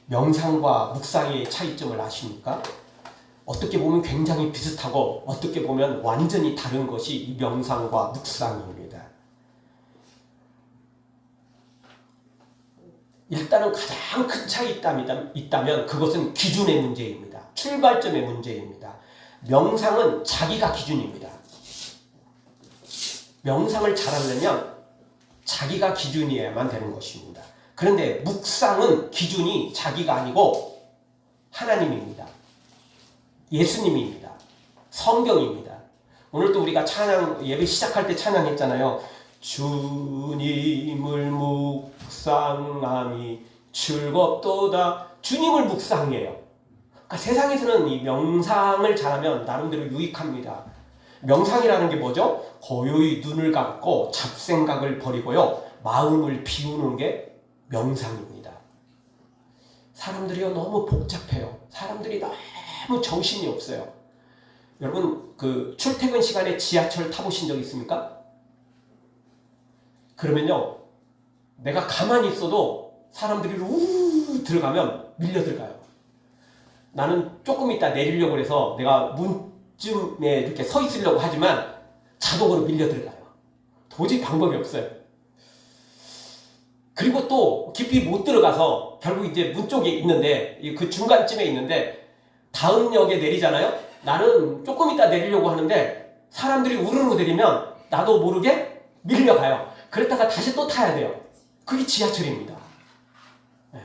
명상과 묵상의 차이점을 아십니까? 어떻게 보면 굉장히 비슷하고 어떻게 보면 완전히 다른 것이 이 명상과 묵상입니다. 일단은 가장 큰 차이 있다면 그것은 기준의 문제입니다. 출발점의 문제입니다. 명상은 자기가 기준입니다. 명상을 잘하려면 자기가 기준이어야만 되는 것입니다. 그런데 묵상은 기준이 자기가 아니고 하나님입니다. 예수님입니다. 성경입니다. 오늘도 우리가 찬양 예배 시작할 때 찬양했잖아요. 주님을 묵상함이 즐겁도다. 주님을 묵상해요. 그러니까 세상에서는 이 명상을 잘하면 나름대로 유익합니다. 명상이라는 게 뭐죠? 고요히 눈을 감고 잡생각을 버리고요. 마음을 비우는 게 명상입니다. 사람들이요 너무 복잡해요. 사람들이 너무 정신이 없어요. 여러분 그 출퇴근 시간에 지하철 타보신 적 있습니까? 그러면요 내가 가만히 있어도 사람들이 우 들어가면 밀려 들어가요. 나는 조금 있다 내리려고 해서 내가 문쯤에 이렇게 서 있으려고 하지만 자동으로 밀려 들어가요. 도저히 방법이 없어요. 그리고 또 깊이 못 들어가서 결국 이제 문 쪽에 있는데 그 중간쯤에 있는데 다음 역에 내리잖아요. 나는 조금 있다 내리려고 하는데 사람들이 우르르 내리면 나도 모르게 밀려가요. 그랬다가 다시 또 타야 돼요. 그게 지하철입니다. 네.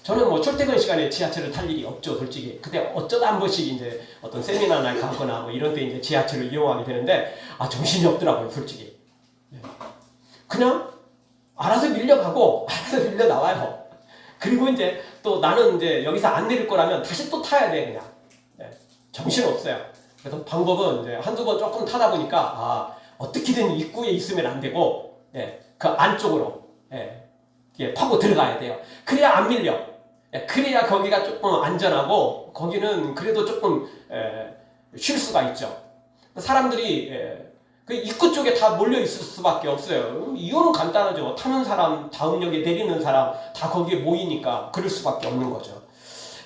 저는 뭐 출퇴근 시간에 지하철을 탈 일이 없죠, 솔직히. 근데 어쩌다 한 번씩 이제 어떤 세미나나 가거나 뭐 이런 때 이제 지하철을 이용하게 되는데 정신이 없더라고요, 솔직히. 네. 그냥 알아서 밀려가고 알아서 밀려 나와요. 그리고 이제 또 나는 이제 여기서 안 내릴 거라면 다시 또 타야 돼 그냥. 네. 정신 없어요. 그래서 방법은 이제 한두 번 조금 타다 보니까 어떻게든 입구에 있으면 안 되고 그 안쪽으로 파고 들어가야 돼요. 그래야 안 밀려. 그래야 거기가 조금 안전하고 거기는 그래도 조금 쉴 수가 있죠. 사람들이 그 입구 쪽에 다 몰려 있을 수밖에 없어요. 이유는 간단하죠. 타는 사람, 다음 역에 내리는 사람 다 거기에 모이니까 그럴 수밖에 없는 거죠.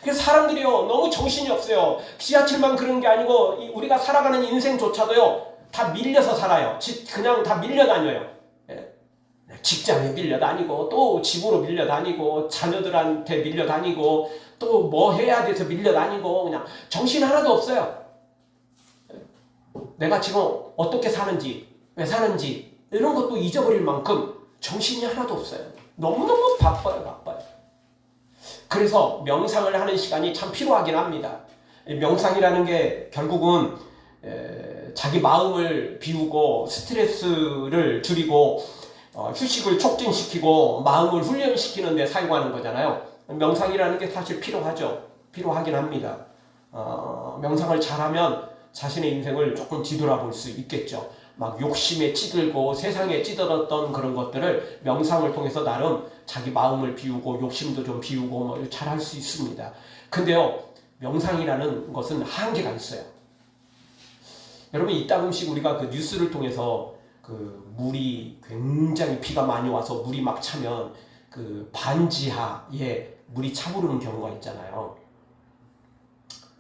그래서 사람들이요 너무 정신이 없어요. 지하철만 그런 게 아니고 우리가 살아가는 인생조차도요 다 밀려서 살아요. 그냥 다 밀려다녀요. 직장에 밀려다니고 또 집으로 밀려다니고 자녀들한테 밀려다니고 또 뭐 해야 돼서 밀려다니고 그냥 정신 하나도 없어요. 내가 지금 어떻게 사는지 왜 사는지 이런 것도 잊어버릴 만큼 정신이 하나도 없어요. 너무너무 바빠요. 그래서 명상을 하는 시간이 참 필요하긴 합니다. 명상이라는 게 결국은 자기 마음을 비우고 스트레스를 줄이고 휴식을 촉진시키고 마음을 훈련시키는 데 사용하는 거잖아요. 명상이라는 게 사실 필요하죠. 필요하긴 합니다. 명상을 잘하면 자신의 인생을 조금 뒤돌아볼 수 있겠죠. 막 욕심에 찌들고 세상에 찌들었던 그런 것들을 명상을 통해서 나름 자기 마음을 비우고 욕심도 좀 비우고 뭐 잘할 수 있습니다. 근데요 명상이라는 것은 한계가 있어요. 여러분 이따금씩 우리가 그 뉴스를 통해서 그 물이 굉장히 비가 많이 와서 물이 막 차면 그 반지하에 물이 차오르는 경우가 있잖아요.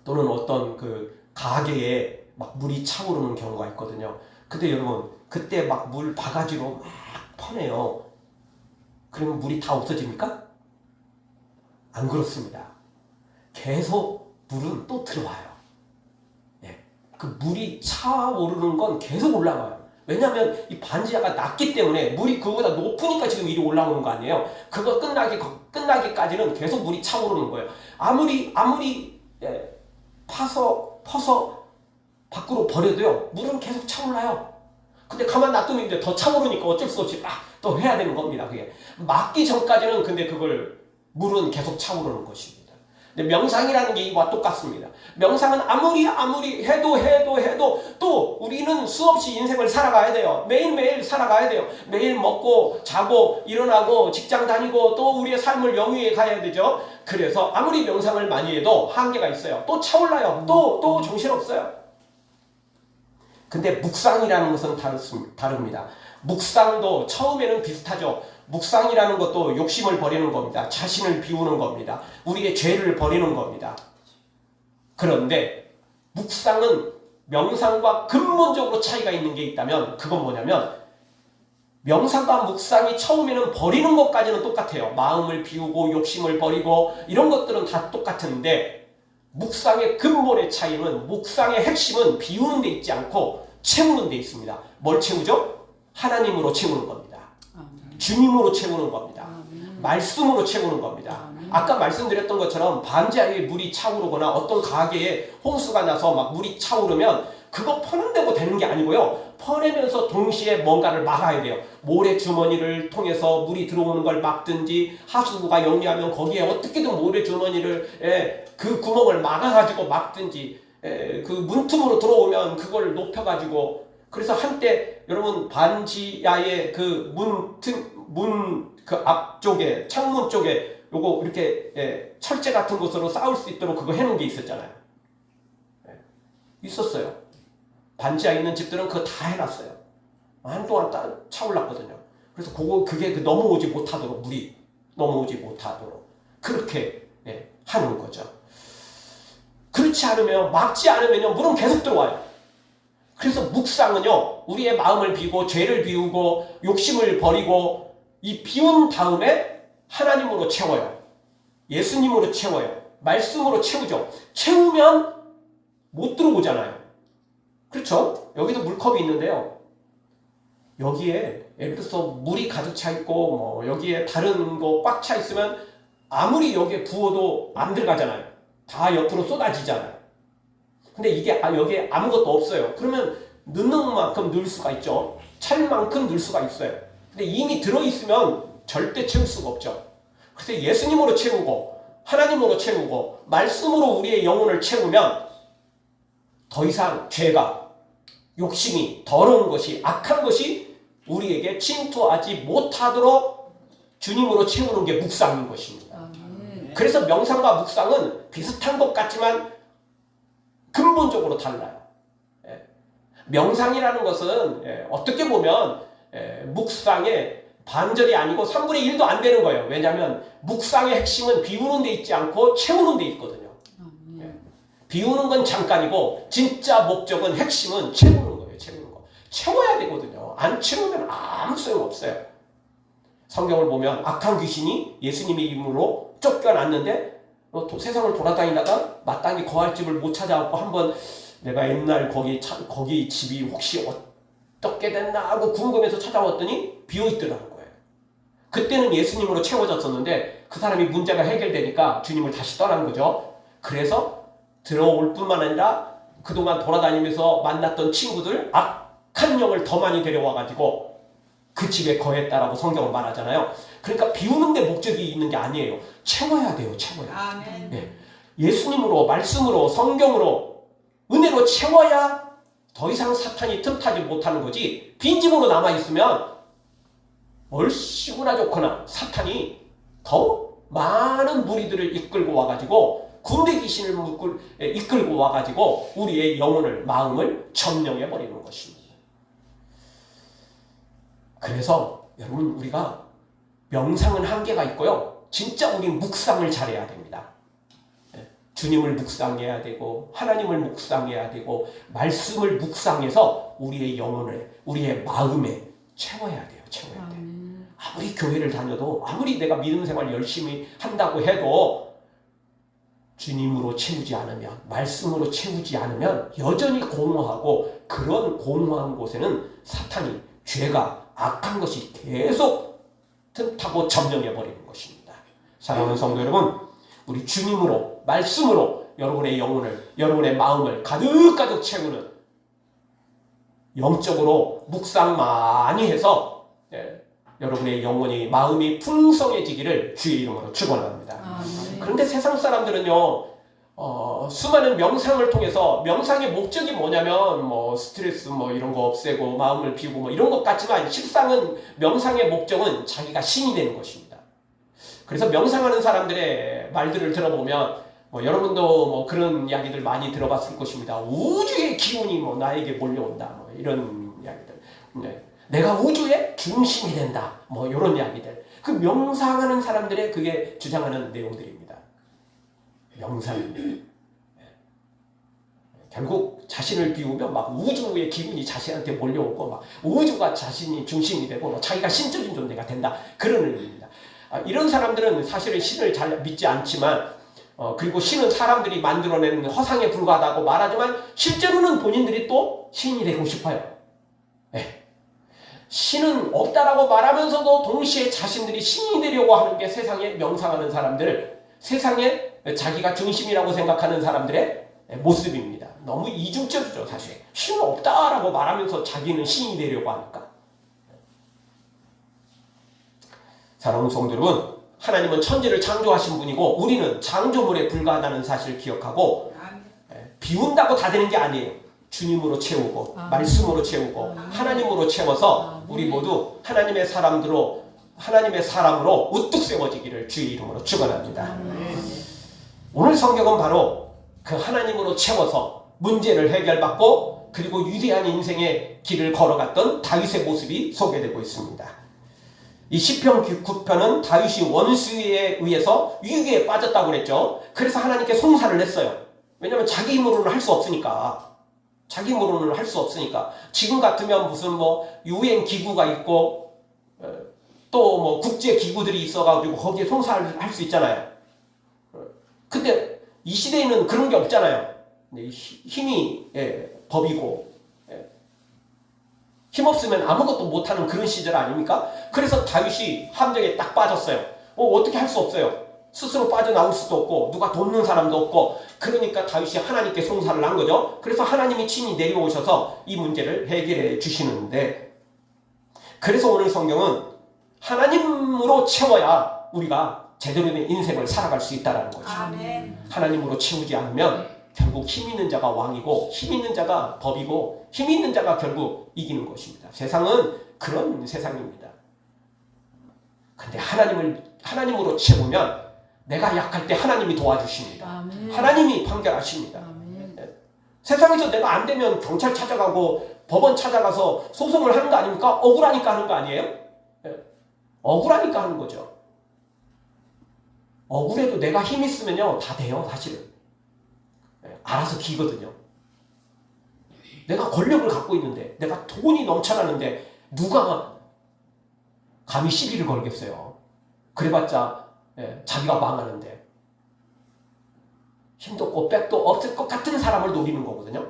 또는 어떤 그 가게에 막 물이 차오르는 경우가 있거든요. 근데 여러분 그때 막 물 바가지로 막 퍼내요. 그러면 물이 다 없어집니까? 안 그렇습니다. 계속 물은 또 들어와요. 그 물이 차오르는 건 계속 올라가요. 왜냐하면 이 반지하가 낮기 때문에 물이 그거보다 높으니까 지금 위로 올라오는 거 아니에요. 그거 끝나기까지는 계속 물이 차오르는 거예요. 아무리 퍼서 밖으로 버려도요 물은 계속 차올라요. 근데 가만 놔두면 이제 더 차오르니까 어쩔 수 없이 또 해야 되는 겁니다. 그게 막기 전까지는 근데 그걸 물은 계속 차오르는 것입니다. 근데 명상이라는 게 이와 똑같습니다. 명상은 아무리 해도 또 우리는 수없이 인생을 살아가야 돼요. 매일매일 살아가야 돼요. 매일 먹고 자고 일어나고 직장 다니고 또 우리의 삶을 영위해 가야 되죠. 그래서 아무리 명상을 많이 해도 한계가 있어요. 또 차올라요. 또 정신없어요. 근데 묵상이라는 것은 다릅니다. 묵상도 처음에는 비슷하죠. 묵상이라는 것도 욕심을 버리는 겁니다. 자신을 비우는 겁니다. 우리의 죄를 버리는 겁니다. 그런데 묵상은 명상과 근본적으로 차이가 있는 게 있다면 그건 뭐냐면 명상과 묵상이 처음에는 버리는 것까지는 똑같아요. 마음을 비우고 욕심을 버리고 이런 것들은 다 똑같은데 묵상의 근본의 차이는 묵상의 핵심은 비우는 데 있지 않고 채우는 데 있습니다. 뭘 채우죠? 하나님으로 채우는 겁니다. 주님으로 채우는 겁니다. 말씀으로 채우는 겁니다. 아까 말씀드렸던 것처럼 반지하에 물이 차오르거나 어떤 가게에 홍수가 나서 막 물이 차오르면 그거 퍼낸다고 되는 게 아니고요. 퍼내면서 동시에 뭔가를 막아야 돼요. 모래 주머니를 통해서 물이 들어오는 걸 막든지 하수구가 역류하면 거기에 어떻게든 모래 주머니를 그 구멍을 막아가지고 막든지 그 문틈으로 들어오면 그걸 높여가지고 그래서 한때 여러분 반지하의 그 문 그 앞쪽에 창문 쪽에 요거 이렇게 철제 같은 것으로 쌓을 수 있도록 그거 해놓은 게 있었잖아요. 있었어요. 반지하에 있는 집들은 그거 다 해놨어요. 한동안 차올랐거든요. 그래서 그게 넘어오지 못하도록 물이 넘어오지 못하도록 그렇게 하는 거죠. 그렇지 않으면 막지 않으면요 물은 계속 들어와요. 그래서 묵상은요 우리의 마음을 비우고 죄를 비우고 욕심을 버리고 이 비운 다음에 하나님으로 채워요. 예수님으로 채워요. 말씀으로 채우죠. 채우면 못 들어오잖아요. 그렇죠? 여기도 물컵이 있는데요. 여기에 예를 들어서 물이 가득 차 있고 뭐 여기에 다른 거 꽉 차 있으면 아무리 여기에 부어도 안 들어가잖아요. 다 옆으로 쏟아지잖아요. 근데 이게 여기에 아무것도 없어요. 그러면 넣는 만큼 넣을 수가 있죠. 찰 만큼 넣을 수가 있어요. 근데 이미 들어있으면 절대 채울 수가 없죠. 그래서 예수님으로 채우고 하나님으로 채우고 말씀으로 우리의 영혼을 채우면 더 이상 죄가 욕심이 더러운 것이 악한 것이 우리에게 침투하지 못하도록 주님으로 채우는 게 묵상인 것입니다. 그래서 명상과 묵상은 비슷한 것 같지만 근본적으로 달라요. 명상이라는 것은 어떻게 보면 묵상의 반절이 아니고 3분의 1도 안 되는 거예요. 왜냐하면 묵상의 핵심은 비우는 데 있지 않고 채우는 데 있거든요. 비우는 건 잠깐이고 진짜 목적은 핵심은 채우는 거예요. 채우는 거. 채워야 되거든요. 안 채우면 아무 소용없어요. 성경을 보면 악한 귀신이 예수님의 이름으로 쫓겨났는데 세상을 돌아다니다가 마땅히 거할 집을 못 찾아갖고 한번 내가 옛날 거기 집이 혹시 어떻게 됐나 하고 궁금해서 찾아왔더니 비어있더라는 거예요. 그때는 예수님으로 채워졌었는데 그 사람이 문제가 해결되니까 주님을 다시 떠난 거죠. 그래서 들어올 뿐만 아니라 그동안 돌아다니면서 만났던 친구들 악한 영을 더 많이 데려와가지고 그 집에 거했다라고 성경은 말하잖아요. 그러니까 비우는 데 목적이 있는 게 아니에요. 채워야 돼요. 채워야. 아멘. 예수님으로 말씀으로 성경으로 은혜로 채워야 더 이상 사탄이 틈타지 못하는 거지. 빈집으로 남아있으면 얼씨구나 좋거나 사탄이 더 많은 무리들을 이끌고 와가지고 군대 귀신을 이끌고 와가지고 우리의 영혼을 마음을 점령해버리는 것입니다. 그래서 여러분 우리가 명상은 한계가 있고요. 진짜 우리 묵상을 잘해야 됩니다. 주님을 묵상해야 되고 하나님을 묵상해야 되고 말씀을 묵상해서 우리의 영혼을 우리의 마음에 채워야 돼요. 채워야 돼요. 아무리 교회를 다녀도 아무리 내가 믿음 생활 열심히 한다고 해도 주님으로 채우지 않으면 말씀으로 채우지 않으면 여전히 공허하고 그런 공허한 곳에는 사탄이 죄가 악한 것이 계속 틈타고 점령해버리는 것입니다. 사랑하는 성도 여러분 우리 주님으로 말씀으로 여러분의 영혼을 여러분의 마음을 가득가득 채우는 영적으로 묵상 많이 해서 여러분의 영혼이 마음이 풍성해지기를 주의 이름으로 축원합니다. 그런데 세상 사람들은요 수많은 명상을 통해서 명상의 목적이 뭐냐면 뭐 스트레스 뭐 이런 거 없애고 마음을 비우고 뭐 이런 것 같지만 실상은 명상의 목적은 자기가 신이 되는 것입니다. 그래서 명상하는 사람들의 말들을 들어보면 뭐 여러분도 뭐 그런 이야기들 많이 들어봤을 것입니다. 우주의 기운이 뭐 나에게 몰려온다 뭐 이런 이야기들. 내가 우주의 중심이 된다. 뭐 이런 이야기들. 그 명상하는 사람들의 그게 주장하는 내용들입니다. 명상입니다. 결국 자신을 비우면 막 우주의 기운이 자신한테 몰려오고 막 우주가 자신이 중심이 되고 뭐 자기가 신적인 존재가 된다. 그런 의미입니다. 이런 사람들은 사실은 신을 잘 믿지 않지만 그리고 신은 사람들이 만들어낸 허상에 불과하다고 말하지만 실제로는 본인들이 또 신이 되고 싶어요. 네. 신은 없다라고 말하면서도 동시에 자신들이 신이 되려고 하는 게 세상에 명상하는 사람들, 세상에 자기가 중심이라고 생각하는 사람들의 모습입니다. 너무 이중적이죠, 사실. 신은 없다라고 말하면서 자기는 신이 되려고 하니까. 사랑하는 성도 여러분, 하나님은 천지를 창조하신 분이고 우리는 창조물에 불과하다는 사실을 기억하고 비운다고 다 되는 게 아니에요. 주님으로 채우고 말씀으로 채우고 하나님으로 채워서 우리 모두 하나님의 사람으로 우뚝 세워지기를 주의 이름으로 축원합니다. 오늘 성경은 바로 그 하나님으로 채워서 문제를 해결받고 그리고 위대한 인생의 길을 걸어갔던 다윗의 모습이 소개되고 있습니다. 이 시편 9편은 다윗이 원수에 의해서 위기에 빠졌다고 그랬죠. 그래서 하나님께 송사를 했어요. 왜냐하면 자기 힘으로는 할 수 없으니까. 지금 같으면 무슨 뭐 UN 기구가 있고 또 뭐 국제 기구들이 있어가지고 거기에 송사를 할 수 있잖아요. 근데 이 시대에는 그런 게 없잖아요. 힘이 법이고 힘없으면 아무것도 못하는 그런 시절 아닙니까? 그래서 다윗이 함정에 딱 빠졌어요. 어떻게 할 수 없어요. 스스로 빠져나올 수도 없고 누가 돕는 사람도 없고 그러니까 다윗이 하나님께 송사를 한 거죠. 그래서 하나님이 친히 내려오셔서 이 문제를 해결해 주시는데 그래서 오늘 성경은 하나님으로 채워야 우리가 제대로 된 인생을 살아갈 수 있다는 거죠. 아멘. 하나님으로 채우지 않으면 결국 힘 있는 자가 왕이고 힘 있는 자가 법이고 힘 있는 자가 결국 이기는 것입니다. 세상은 그런 세상입니다. 근데 하나님으로 채우면 내가 약할 때 하나님이 도와주십니다. 아멘. 하나님이 판결하십니다. 아멘. 세상에서 내가 안 되면 경찰 찾아가고 법원 찾아가서 소송을 하는 거 아닙니까? 억울하니까 하는 거 아니에요? 억울하니까 하는 거죠. 억울해도 내가 힘 있으면요 다 돼요. 사실은 알아서 기거든요. 내가 권력을 갖고 있는데 내가 돈이 넘쳐나는데 누가 감히 시비를 걸겠어요. 그래봤자 자기가 망하는데 힘도 없고 빽도 없을 것 같은 사람을 노리는 거거든요.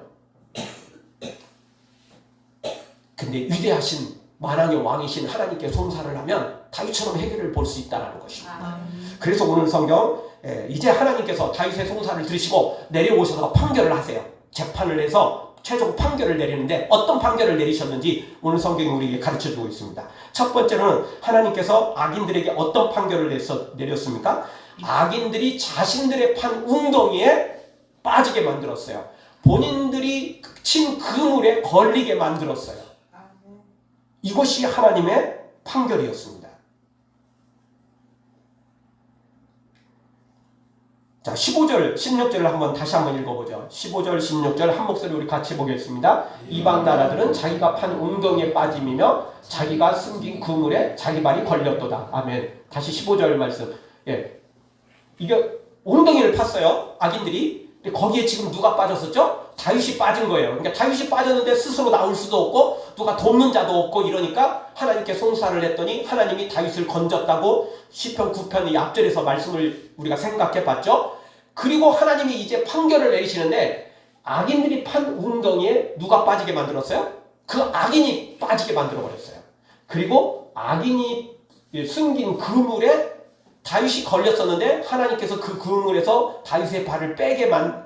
근데 위대하신 만왕의 왕이신 하나님께 송사를 하면 다윗처럼 해결을 볼 수 있다는 것입니다. 그래서 오늘 성경 이제 하나님께서 다윗의 송사를 들으시고 내려오셔서 판결을 하세요. 재판을 해서 최종 판결을 내리는데 어떤 판결을 내리셨는지 오늘 성경이 우리에게 가르쳐주고 있습니다. 첫 번째는 하나님께서 악인들에게 어떤 판결을 내렸습니까? 악인들이 자신들의 판 웅덩이에 빠지게 만들었어요. 본인들이 친 그물에 걸리게 만들었어요. 이것이 하나님의 판결이었습니다. 자, 15절, 16절을 다시 한번 읽어보죠. 15절, 16절 한 목소리 우리 같이 보겠습니다. 이방 나라들은 자기가 판 웅덩이에 빠짐이며 자기가 숨긴 그물에 자기 발이 걸렸도다. 아멘. 다시 15절 말씀. 이게 웅덩이를 팠어요. 악인들이. 근데 거기에 지금 누가 빠졌었죠? 다윗이 빠진 거예요. 그러니까 다윗이 빠졌는데 스스로 나올 수도 없고 누가 돕는 자도 없고 이러니까 하나님께 송사를 했더니 하나님이 다윗을 건졌다고 시편 9편 이 앞절에서 말씀을 우리가 생각해 봤죠. 그리고 하나님이 이제 판결을 내리시는데 악인들이 판 웅덩이에 누가 빠지게 만들었어요? 그 악인이 빠지게 만들어 버렸어요. 그리고 악인이 숨긴 그물에 다윗이 걸렸었는데 하나님께서 그 그물에서 다윗의 발을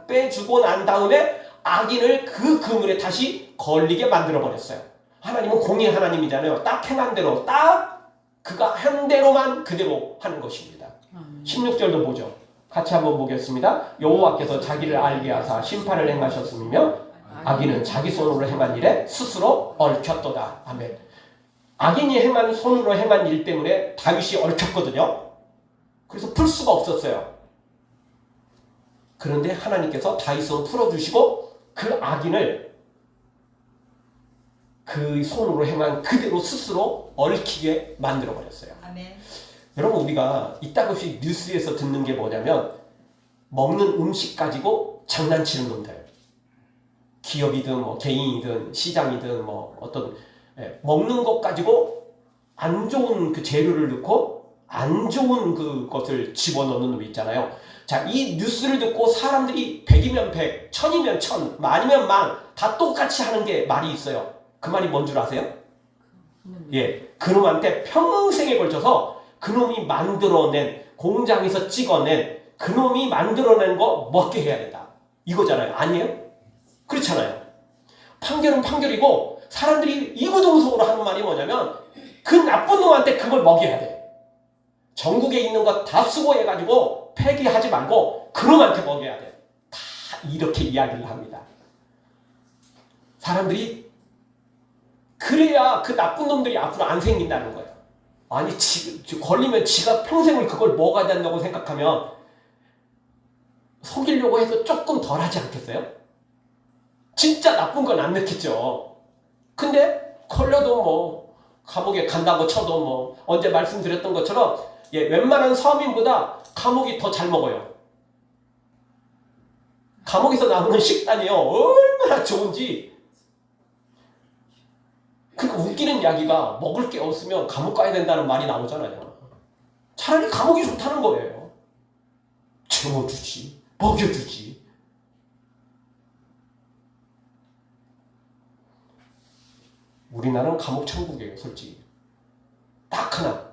빼주고 난 다음에 악인을 그 그물에 다시 걸리게 만들어 버렸어요. 하나님은 공의 하나님이잖아요. 딱 행한 대로 딱 그가 한 대로만 그대로 하는 것입니다. 16절도 보죠. 같이 한번 보겠습니다. 여호와께서 자기를 알게 하사 심판을 행하셨으며 악인은 자기 손으로 행한 일에 스스로 얽혔도다. 아멘. 악인이 손으로 행한 일 때문에 다윗이 얽혔거든요. 그래서 풀 수가 없었어요. 그런데 하나님께서 다윗을 풀어주시고 그 악인을 그 손으로 행한 그대로 스스로 얽히게 만들어버렸어요. 아멘. 여러분 우리가 이따금씩 뉴스에서 듣는 게 뭐냐면 먹는 음식 가지고 장난치는 놈들. 기업이든 뭐 개인이든 시장이든 뭐 어떤 먹는 것 가지고 안 좋은 그 재료를 넣고 안 좋은 그것을 집어넣는 놈이 있잖아요. 자, 이 뉴스를 듣고 사람들이 100이면 100, 1000이면 1000, 만이면 만, 다 똑같이 하는 게 말이 있어요. 그 말이 뭔 줄 아세요? 예, 그놈한테 평생에 걸쳐서 그놈이 만들어낸, 공장에서 찍어낸, 그놈이 만들어낸 거 먹게 해야 된다. 이거잖아요. 아니에요? 그렇잖아요. 판결은 판결이고 사람들이 이구동성으로 하는 말이 뭐냐면 그 나쁜 놈한테 그걸 먹여야 돼. 전국에 있는 거 다 수거해가지고 폐기하지 말고 그놈한테 먹여야 돼. 다 이렇게 이야기를 합니다. 사람들이 그래야 그 나쁜 놈들이 앞으로 안 생긴다는 거예요. 아니 걸리면 지가 평생을 그걸 먹어야 된다고 생각하면 속이려고 해서 조금 덜 하지 않겠어요? 진짜 나쁜 건 안 넣겠죠. 근데 걸려도 뭐 감옥에 간다고 쳐도 뭐 언제 말씀드렸던 것처럼 웬만한 서민보다 감옥이 더 잘 먹어요. 감옥에서 나오는 식단이요 얼마나 좋은지. 그러니까 웃기는 이야기가 먹을 게 없으면 감옥 가야 된다는 말이 나오잖아요. 차라리 감옥이 좋다는 거예요. 재워주지, 먹여주지. 우리나라는 감옥 천국이에요, 솔직히. 딱 하나.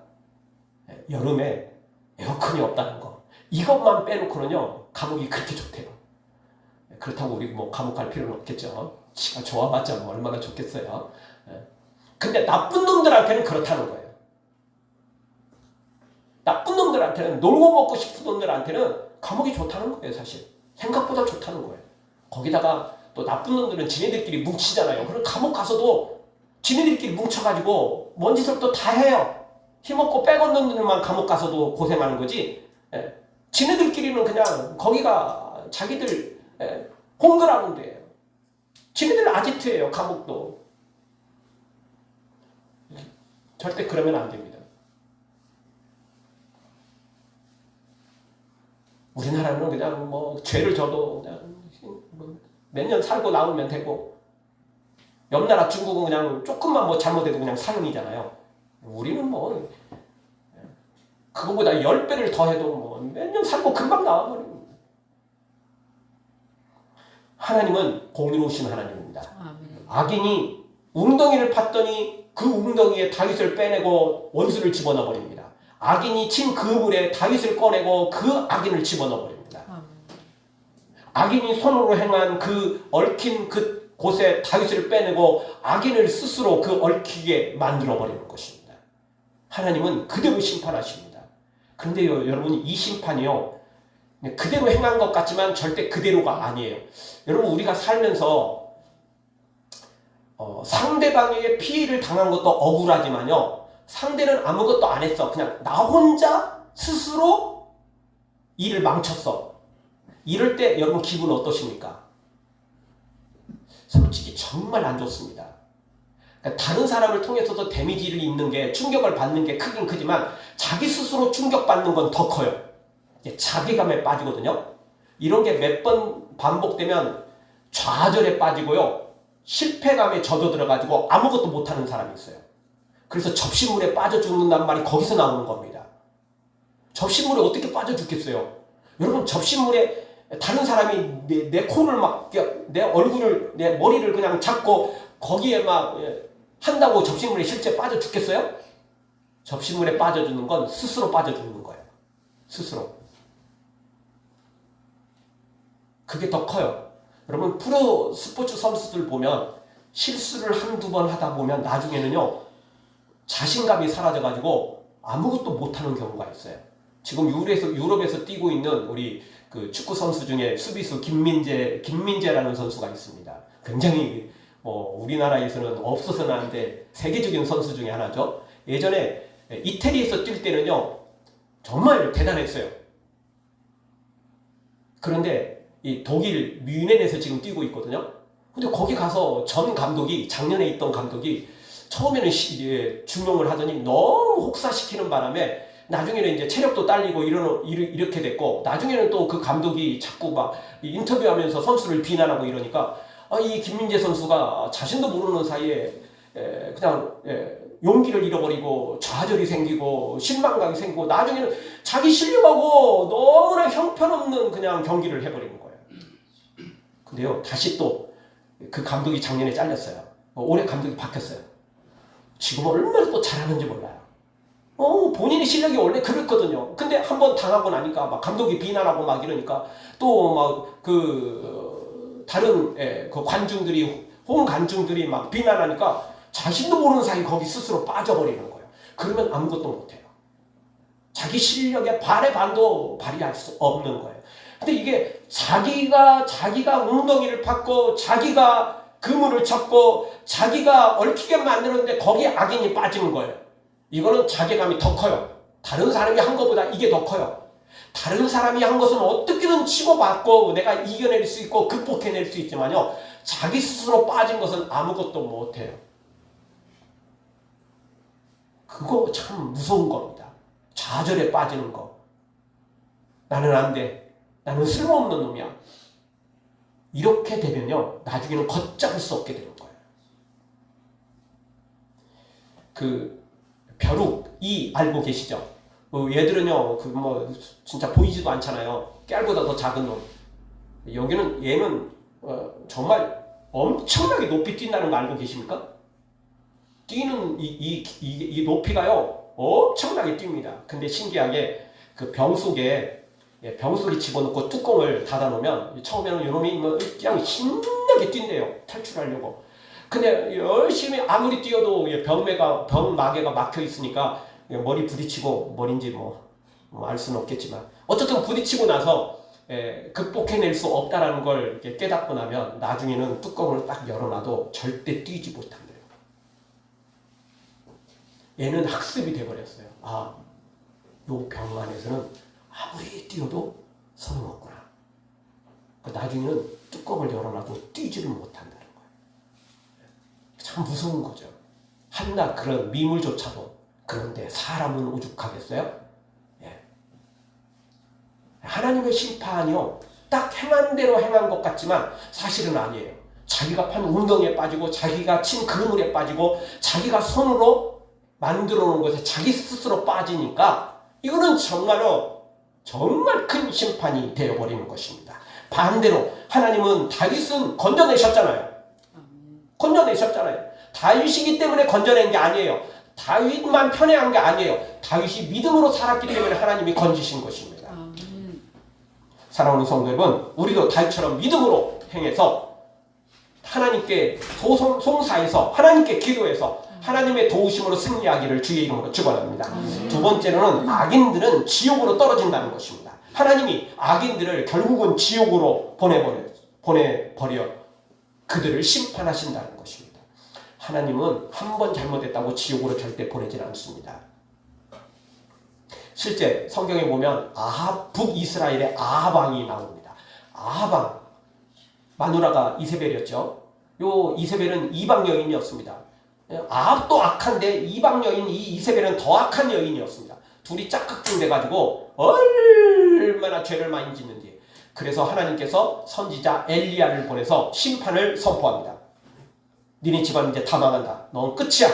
여름에 에어컨이 없다는 거. 이것만 빼놓고는요, 감옥이 그렇게 좋대요. 그렇다고 우리 뭐 감옥 갈 필요는 없겠죠. 지가 좋아봤자 뭐 얼마나 좋겠어요. 근데 나쁜 놈들한테는 그렇다는 거예요. 나쁜 놈들한테는, 놀고 먹고 싶은 놈들한테는 감옥이 좋다는 거예요, 사실. 생각보다 좋다는 거예요. 거기다가 또 나쁜 놈들은 지네들끼리 뭉치잖아요. 그럼 감옥 가서도 지네들끼리 뭉쳐가지고 뭔 짓을 또 다 해요. 힘없고 빼건 놈들만 감옥 가서도 고생하는 거지. 지네들끼리는 그냥 거기가 자기들 홈그라운드예요. 지네들 아지트예요, 감옥도. 절대 그러면 안 됩니다. 우리나라는 그냥 뭐 죄를 져도 그냥 몇 년 살고 나오면 되고, 옆 나라 중국은 그냥 조금만 뭐 잘못해도 그냥 사형이잖아요. 우리는 뭐 그거보다 10배를 더해도 뭐 몇 년 살고 금방 나와버립니다. 하나님은 공의로우신 하나님입니다. 아멘. 악인이 웅덩이를 팠더니 그 웅덩이에 다윗을 빼내고 원수를 집어넣어 버립니다. 악인이 친 그 물에 다윗을 꺼내고 그 악인을 집어넣어 버립니다. 악인이 손으로 행한 그 얽힌 그 곳에 다윗을 빼내고 악인을 스스로 그 얽히게 만들어 버리는 것입니다. 하나님은 그대로 심판하십니다. 그런데요, 여러분, 이 심판이요, 그대로 행한 것 같지만 절대 그대로가 아니에요. 여러분, 우리가 살면서 상대방에게 피해를 당한 것도 억울하지만요, 상대는 아무것도 안 했어. 그냥 나 혼자 스스로 일을 망쳤어. 이럴 때 여러분 기분 어떠십니까? 솔직히 정말 안 좋습니다. 그러니까 다른 사람을 통해서도 데미지를 입는 게, 충격을 받는 게 크긴 크지만 자기 스스로 충격받는 건 더 커요. 자괴감에 빠지거든요. 이런 게 몇 번 반복되면 좌절에 빠지고요, 실패감에 젖어들어가지고 아무것도 못하는 사람이 있어요. 그래서 접시물에 빠져 죽는다는 말이 거기서 나오는 겁니다. 접시물에 어떻게 빠져 죽겠어요? 여러분, 접시물에 다른 사람이 내 코를 막, 내 얼굴을, 내 머리를 그냥 잡고 거기에 막 한다고 접시물에 실제 빠져 죽겠어요? 접시물에 빠져 죽는 건 스스로 빠져 죽는 거예요. 스스로. 그게 더 커요. 여러분, 프로 스포츠 선수들 보면 실수를 한두 번 하다 보면 나중에는요, 자신감이 사라져가지고 아무것도 못하는 경우가 있어요. 지금 유럽에서 뛰고 있는 우리 그 축구 선수 중에 수비수 김민재라는 선수가 있습니다. 굉장히 우리나라에서는 없어서는 안 돼 세계적인 선수 중에 하나죠. 예전에 이태리에서 뛸 때는요, 정말 대단했어요. 그런데 이 독일 뮌헨에서 지금 뛰고 있거든요. 근데 거기 가서 전 감독이, 작년에 있던 감독이 처음에는 중용을 하더니 너무 혹사시키는 바람에 나중에는 이제 체력도 딸리고 이렇게 됐고, 나중에는 또 그 감독이 자꾸 막 인터뷰하면서 선수를 비난하고 이러니까 이 김민재 선수가 자신도 모르는 사이에 그냥 용기를 잃어버리고 좌절이 생기고 실망감이 생기고 나중에는 자기 실력하고 너무나 형편없는 그냥 경기를 해버리는 거예요. 근데요, 다시 또 그 감독이 작년에 잘렸어요. 올해 감독이 바뀌었어요. 지금 얼마나 또 잘하는지 몰라요. 본인의 실력이 원래 그랬거든요. 근데 한번 당하고 나니까 막 감독이 비난하고 막 이러니까 또 막 다른 그 관중들이, 홈 관중들이 막 비난하니까 자신도 모르는 사이 거기 스스로 빠져버리는 거예요. 그러면 아무것도 못해요. 자기 실력의 반의 반도 발휘할 수 없는 거예요. 근데 이게 자기가 웅덩이를 팠고 자기가 그물을 쳤고 자기가 얽히게 만드는데 거기에 악인이 빠지는 거예요. 이거는 자괴감이 더 커요. 다른 사람이 한 것보다 이게 더 커요. 다른 사람이 한 것은 어떻게든 치고받고 내가 이겨낼 수 있고 극복해낼 수 있지만요, 자기 스스로 빠진 것은 아무것도 못해요. 그거 참 무서운 겁니다. 좌절에 빠지는 거. 나는 안 돼. 나는 쓸모없는 놈이야. 이렇게 되면요, 나중에는 걷잡을 수 없게 되는 거예요. 그 벼룩이 알고 계시죠? 얘들은요, 진짜 보이지도 않잖아요. 깨알보다 더 작은 놈. 얘는 정말 엄청나게 높이 뛴다는 거 알고 계십니까? 뛰는 이 높이가요, 엄청나게 뜁니다. 근데 신기하게 그 병 속에 집어넣고 뚜껑을 닫아 놓으면 처음에는 이놈이 그냥 신나게 뛴대요. 탈출하려고. 근데 열심히 아무리 뛰어도 병마개가 막혀 있으니까 머리 부딪히고, 머리인지 알 수는 없겠지만 어쨌든 부딪히고 나서 극복해낼 수 없다라는 걸 깨닫고 나면 나중에는 뚜껑을 딱 열어놔도 절대 뛰지 못한대요. 얘는 학습이 돼버렸어요. 요 병 안에서는 아무리 뛰어도 소용없구나. 나중에는 뚜껑을 열어놔도 뛰지를 못한다는 거예요. 참 무서운 거죠. 한낱 그런 미물조차도. 그런데 사람은 오죽하겠어요? 하나님의 심판이요, 딱 행한 대로 행한 것 같지만 사실은 아니에요. 자기가 판 웅덩이에 빠지고 자기가 친 그물에 빠지고 자기가 손으로 만들어 놓은 것에 자기 스스로 빠지니까 이거는 정말 큰 심판이 되어버리는 것입니다. 반대로 하나님은 다윗은 건져내셨잖아요. 다윗이기 때문에 건져낸 게 아니에요. 다윗만 편애한 게 아니에요. 다윗이 믿음으로 살았기 때문에 하나님이 건지신 것입니다. 사랑하는 성도 여러분, 우리도 다윗처럼 믿음으로 행해서 하나님께 송사해서 하나님께 기도해서 하나님의 도우심으로 승리하기를 주의 이름으로 축원합니다. 두 번째로는 악인들은 지옥으로 떨어진다는 것입니다. 하나님이 악인들을 결국은 지옥으로 보내버려 그들을 심판하신다는 것입니다. 하나님은 한 번 잘못했다고 지옥으로 절대 보내질 않습니다. 실제 성경에 보면 북이스라엘의 아합 왕이 나옵니다. 아합 왕, 마누라가 이세벨이었죠. 요 이세벨은 이방 여인이었습니다. 아합도 악한데 이방 여인 이세벨은 더 악한 여인이었습니다. 둘이 짝깍중 돼가지고 얼마나 죄를 많이 짓는지. 그래서 하나님께서 선지자 엘리야를 보내서 심판을 선포합니다. 니네 집안 이제 다 망한다. 넌 끝이야.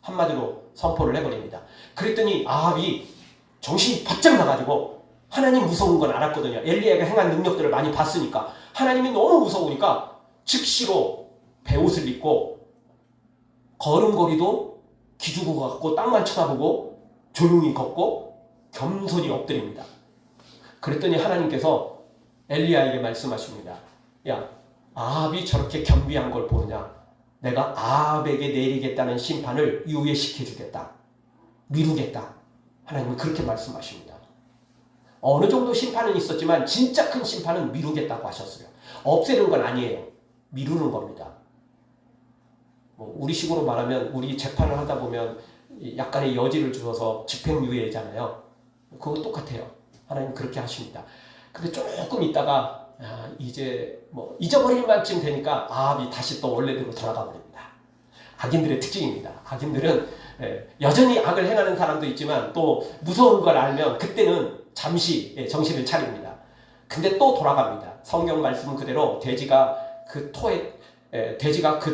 한마디로 선포를 해버립니다. 그랬더니 아합이 정신이 바짝 나가지고, 하나님 무서운 건 알았거든요. 엘리야가 행한 능력들을 많이 봤으니까. 하나님이 너무 무서우니까 즉시로 베옷을 입고 걸음걸이도 기죽어 갖고 땅만 쳐다보고 조용히 걷고 겸손히 엎드립니다. 그랬더니 하나님께서 엘리야에게 말씀하십니다. 야, 아합이 저렇게 겸비한 걸 보느냐? 내가 아합에게 내리겠다는 심판을 유예시켜주겠다. 미루겠다. 하나님은 그렇게 말씀하십니다. 어느 정도 심판은 있었지만 진짜 큰 심판은 미루겠다고 하셨어요. 없애는 건 아니에요. 미루는 겁니다. 우리식으로 말하면 우리 재판을 하다 보면 약간의 여지를 주어서 집행유예잖아요. 그거 똑같아요. 하나님 그렇게 하십니다. 근데 조금 있다가 이제 뭐 잊어버릴 만쯤 되니까 아합이 다시 또 원래대로 돌아가 버립니다. 악인들의 특징입니다. 악인들은 여전히 악을 행하는 사람도 있지만 또 무서운 걸 알면 그때는 잠시 정신을 차립니다. 근데 또 돌아갑니다. 성경 말씀 그대로 돼지가 그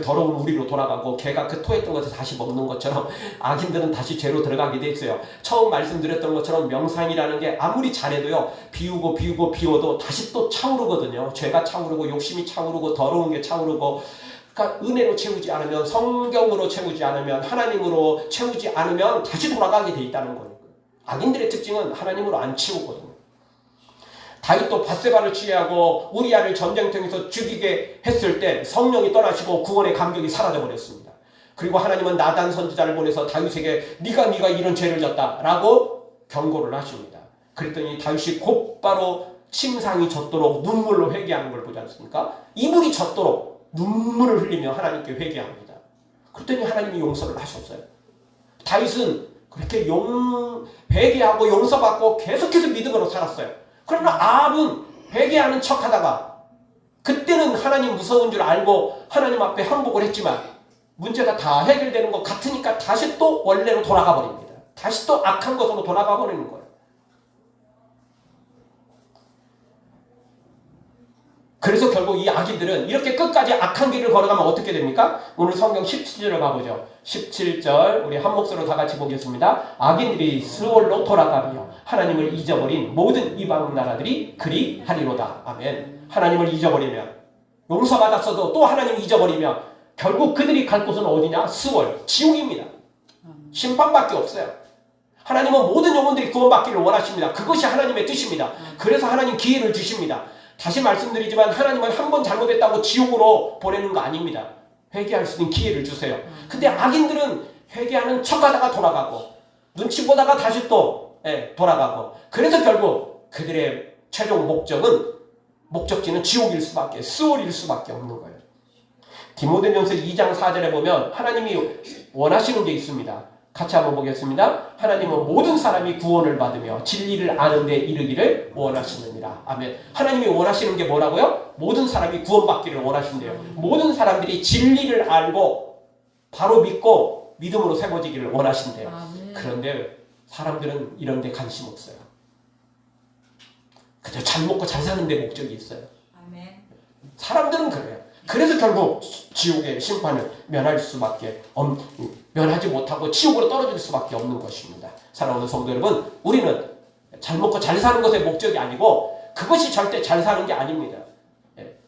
더러운 우리로 돌아가고 개가 그 토했던 것을 다시 먹는 것처럼 악인들은 다시 죄로 들어가게 돼 있어요. 처음 말씀드렸던 것처럼 명상이라는 게 아무리 잘해도요, 비워도 다시 또 차오르거든요. 죄가 차오르고 욕심이 차오르고 더러운 게 차오르고, 그러니까 은혜로 채우지 않으면, 성경으로 채우지 않으면, 하나님으로 채우지 않으면 다시 돌아가게 돼 있다는 거예요. 악인들의 특징은 하나님으로 안 채우거든요. 다윗도 밧세바를 취하고 우리아를 전쟁통에서 죽이게 했을 때 성령이 떠나시고 구원의 감격이 사라져버렸습니다. 그리고 하나님은 나단 선지자를 보내서 다윗에게 네가 이런 죄를 졌다 라고 경고를 하십니다. 그랬더니 다윗이 곧바로 침상이 젖도록 눈물로 회개하는 걸 보지 않습니까? 이불이 젖도록 눈물을 흘리며 하나님께 회개합니다. 그랬더니 하나님이 용서를 하셨어요. 다윗은 그렇게 회개하고 용서받고 계속해서 믿음으로 살았어요. 그러나 아합은 회개하는 척하다가 그때는 하나님 무서운 줄 알고 하나님 앞에 항복을 했지만 문제가 다 해결되는 것 같으니까 다시 또 원래로 돌아가 버립니다. 다시 또 악한 것으로 돌아가 버리는 거예요. 그래서 결국 이 악인들은 이렇게 끝까지 악한 길을 걸어가면 어떻게 됩니까? 오늘 성경 17절을 가보죠. 17절 우리 한 목소리로 다 같이 보겠습니다. 악인들이 스올로 돌아가며 하나님을 잊어버린 모든 이방 나라들이 그리 하리로다. 아멘. 하나님을 잊어버리면, 용서받았어도 또 하나님을 잊어버리면 결국 그들이 갈 곳은 어디냐? 스올, 지옥입니다. 심판밖에 없어요. 하나님은 모든 영혼들이 구원받기를 원하십니다. 그것이 하나님의 뜻입니다. 그래서 하나님 기회를 주십니다. 다시 말씀드리지만 하나님은 한 번 잘못했다고 지옥으로 보내는 거 아닙니다. 회개할 수 있는 기회를 주세요. 근데 악인들은 회개하는 척하다가 돌아가고 눈치 보다가 다시 또 돌아가고, 그래서 결국 그들의 최종 목적지는 지옥일 수밖에, 스올일 수밖에 없는 거예요. 디모데전서 2장 4절에 보면 하나님이 원하시는 게 있습니다. 같이 한번 보겠습니다. 하나님은 모든 사람이 구원을 받으며 진리를 아는 데 이르기를 원하시느니라. 아멘. 하나님이 원하시는 게 뭐라고요? 모든 사람이 구원받기를 원하신대요. 모든 사람들이 진리를 알고 바로 믿고 믿음으로 세워지기를 원하신대요. 아멘. 그런데 사람들은 이런 데 관심 없어요. 그저 잘 먹고 잘 사는 데 목적이 있어요. 아멘. 사람들은 그래요. 그래서 결국 지옥의 심판을 면하지 못하고 지옥으로 떨어질 수밖에 없는 것입니다. 사랑하는 성도 여러분, 우리는 잘 먹고 잘 사는 것의 목적이 아니고 그것이 절대 잘 사는 게 아닙니다.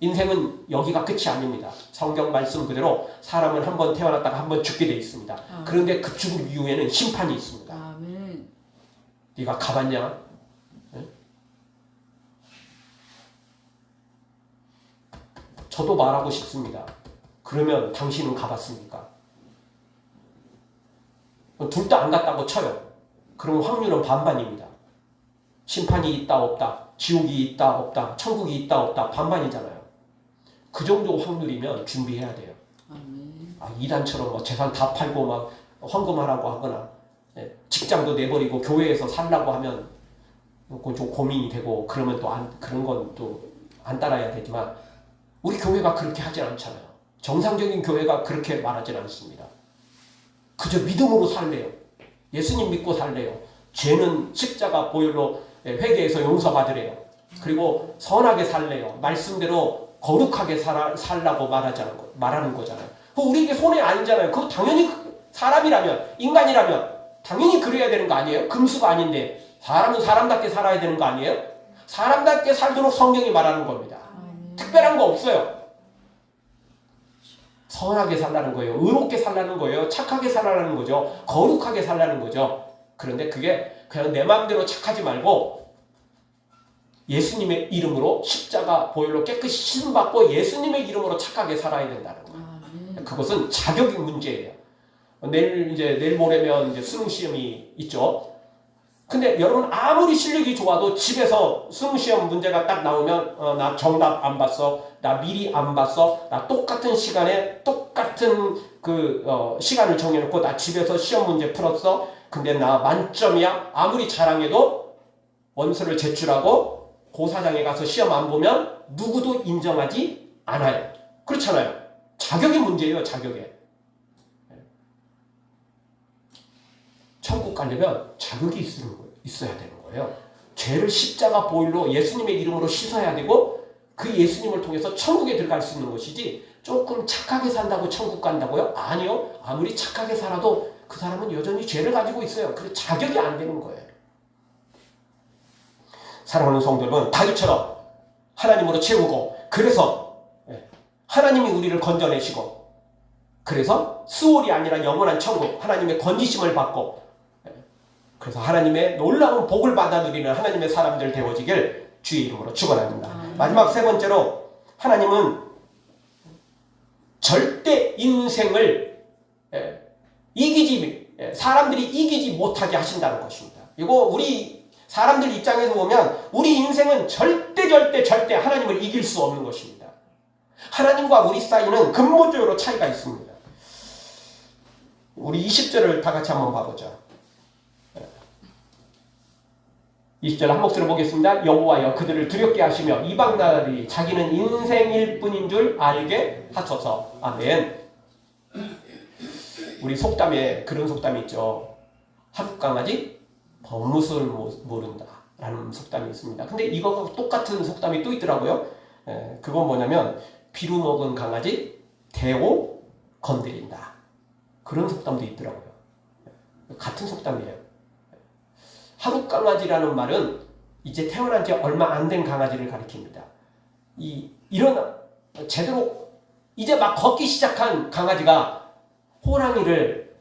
인생은 여기가 끝이 아닙니다. 성경 말씀 그대로 사람은 한 번 태어났다가 한 번 죽게 돼 있습니다. 그런데 그 죽음 이후에는 심판이 있습니다. 아멘. 네가 가봤냐? 저도 말하고 싶습니다. 그러면 당신은 가봤습니까? 둘 다 안 갔다고 쳐요. 그럼 확률은 반반입니다. 심판이 있다 없다, 지옥이 있다 없다, 천국이 있다 없다, 반반이잖아요. 그 정도 확률이면 준비해야 돼요. 이단처럼 뭐 재산 다 팔고 막 헌금하라고 하거나 직장도 내버리고 교회에서 살라고 하면 그건 좀 고민이 되고, 그러면 또 그런 건 또 안 따라야 되지만 우리 교회가 그렇게 하진 않잖아요. 정상적인 교회가 그렇게 말하진 않습니다. 그저 믿음으로 살래요. 예수님 믿고 살래요. 죄는 십자가 보혈로 회개해서 용서받으래요. 그리고 선하게 살래요. 말씀대로 거룩하게 살라고 말하는 거잖아요. 그거 우리에게 손해 아니잖아요. 그거 당연히 사람이라면, 인간이라면 당연히 그래야 되는 거 아니에요? 금수가 아닌데 사람은 사람답게 살아야 되는 거 아니에요? 사람답게 살도록 성경이 말하는 겁니다. 특별한 거 없어요. 선하게 살라는 거예요. 의롭게 살라는 거예요. 착하게 살라는 거죠. 거룩하게 살라는 거죠. 그런데 그게 그냥 내 마음대로 착하지 말고 예수님의 이름으로 십자가 보혈로 깨끗이 씻음받고 예수님의 이름으로 착하게 살아야 된다는 거예요. 그것은 자격의 문제예요. 내일 모레면 이제 수능 시험이 있죠. 근데 여러분 아무리 실력이 좋아도 집에서 수능 시험 문제가 딱 나오면 나 정답 안 봤어, 나 미리 안 봤어, 나 똑같은 시간에 똑같은 시간을 정해놓고 나 집에서 시험 문제 풀었어. 근데 나 만점이야. 아무리 자랑해도 원서를 제출하고 고사장에 가서 시험 안 보면 누구도 인정하지 않아요. 그렇잖아요. 자격이 문제예요. 자격에. 천국 가려면 자격이 있어야 되는 거예요. 죄를 십자가 보혈로 예수님의 이름으로 씻어야 되고 그 예수님을 통해서 천국에 들어갈 수 있는 것이지 조금 착하게 산다고 천국 간다고요? 아니요. 아무리 착하게 살아도 그 사람은 여전히 죄를 가지고 있어요. 그래서 자격이 안 되는 거예요. 사랑하는 성도 여러분, 다윗처럼 하나님으로 채우고 그래서 하나님이 우리를 건져내시고 그래서 수월이 아니라 영원한 천국 하나님의 건지심을 받고 그래서 하나님의 놀라운 복을 받아 누리는 하나님의 사람들 되어지길 주의 이름으로 축원합니다. 마지막 세 번째로 하나님은 절대 인생을 사람들이 이기지 못하게 하신다는 것입니다. 이거 우리 사람들 입장에서 보면 우리 인생은 절대 하나님을 이길 수 없는 것입니다. 하나님과 우리 사이는 근본적으로 차이가 있습니다. 우리 20절을 다 같이 한번 봐보죠. 20절 한 목소리로 보겠습니다. 여호와여 그들을 두렵게 하시며 이방 나라들이 자기는 인생일 뿐인 줄 알게 하소서. 아멘. 우리 속담에 그런 속담이 있죠. 하룻강아지 버뭇을 모른다 라는 속담이 있습니다. 근데 이거가 똑같은 속담이 또 있더라고요. 그건 뭐냐면 비루 먹은 강아지 대오 건드린다. 그런 속담도 있더라고요. 같은 속담이에요. 하룻강아지라는 말은 이제 태어난 지 얼마 안 된 강아지를 가리킵니다. 이런 제대로 이제 막 걷기 시작한 강아지가 호랑이를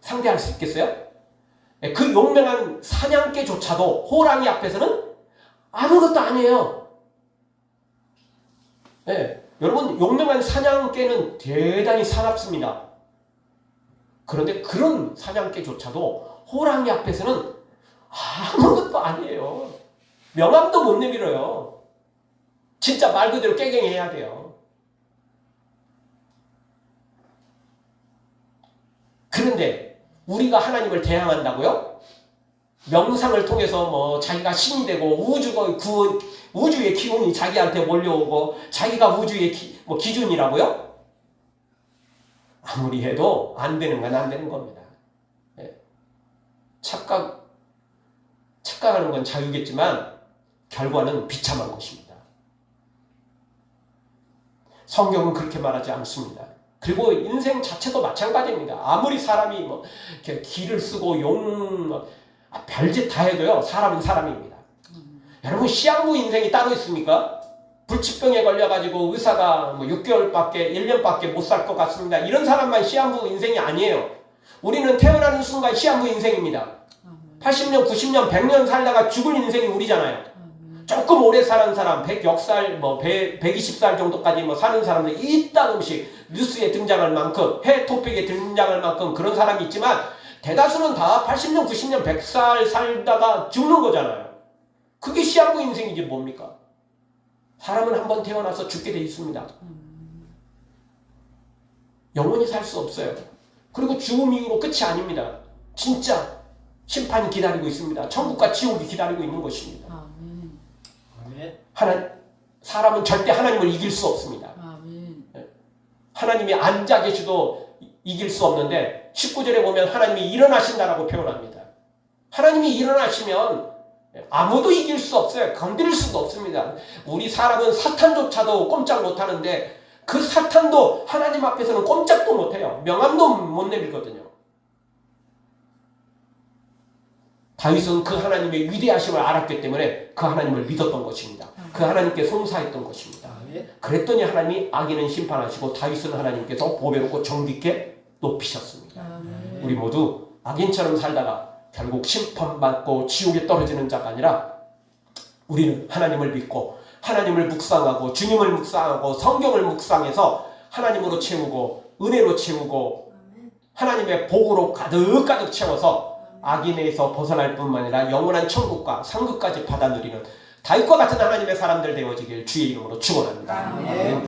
상대할 수 있겠어요? 그 용맹한 사냥개조차도 호랑이 앞에서는 아무것도 아니에요. 여러분 용맹한 사냥개는 대단히 사납습니다. 그런데 그런 사냥개조차도 호랑이 앞에서는 아무것도 아니에요. 명함도 못 내밀어요. 진짜 말 그대로 깨갱해야 돼요. 그런데 우리가 하나님을 대항한다고요? 명상을 통해서 뭐 자기가 신이 되고 우주의 기운이 자기한테 몰려오고 자기가 우주의 기준이라고요? 아무리 해도 안 되는 건 안 되는 겁니다. 착각하는 건 자유겠지만 결과는 비참한 것입니다. 성경은 그렇게 말하지 않습니다. 그리고 인생 자체도 마찬가지입니다. 아무리 사람이 기를 쓰고 별짓 다 해도요. 사람은 사람입니다. 여러분 시한부 인생이 따로 있습니까? 불치병에 걸려가지고 의사가 6개월밖에 1년밖에 못 살 것 같습니다. 이런 사람만 시한부 인생이 아니에요. 우리는 태어나는 순간 시한부 인생입니다. 80년, 90년, 100년 살다가 죽을 인생이 우리잖아요. 조금 오래 사는 사람, 100살, 120살 정도까지 사는 사람들 이따금씩 뉴스에 등장할 만큼, 해 토픽에 등장할 만큼 그런 사람이 있지만 대다수는 다 80년, 90년, 100살 살다가 죽는 거잖아요. 그게 시한부 인생이지 뭡니까? 사람은 한번 태어나서 죽게 돼 있습니다. 영원히 살 수 없어요. 그리고 죽음 이후로 끝이 아닙니다. 진짜 심판이 기다리고 있습니다. 천국과 지옥이 기다리고 있는 것입니다. 사람은 절대 하나님을 이길 수 없습니다. 하나님이 앉아 계셔도 이길 수 없는데 19절에 보면 하나님이 일어나신다라고 표현합니다. 하나님이 일어나시면 아무도 이길 수 없어요. 건드릴 수도 없습니다. 우리 사람은 사탄조차도 꼼짝 못하는데 그 사탄도 하나님 앞에서는 꼼짝도 못해요. 명함도 못 내밀거든요. 다윗은 그 하나님의 위대하심을 알았기 때문에 그 하나님을 믿었던 것입니다. 그 하나님께 송사했던 것입니다. 그랬더니 하나님이 악인은 심판하시고 다윗은 하나님께서 보배롭고 정직게 높이셨습니다. 우리 모두 악인처럼 살다가 결국 심판받고 지옥에 떨어지는 자가 아니라 우리는 하나님을 믿고 하나님을 묵상하고 주님을 묵상하고 성경을 묵상해서 하나님으로 채우고 은혜로 채우고 하나님의 복으로 가득 채워서 악인에서 벗어날 뿐만 아니라 영원한 천국과 상급까지 받아 누리는 다윗과 같은 하나님의 사람들 되어지길 주의 이름으로 축원합니다.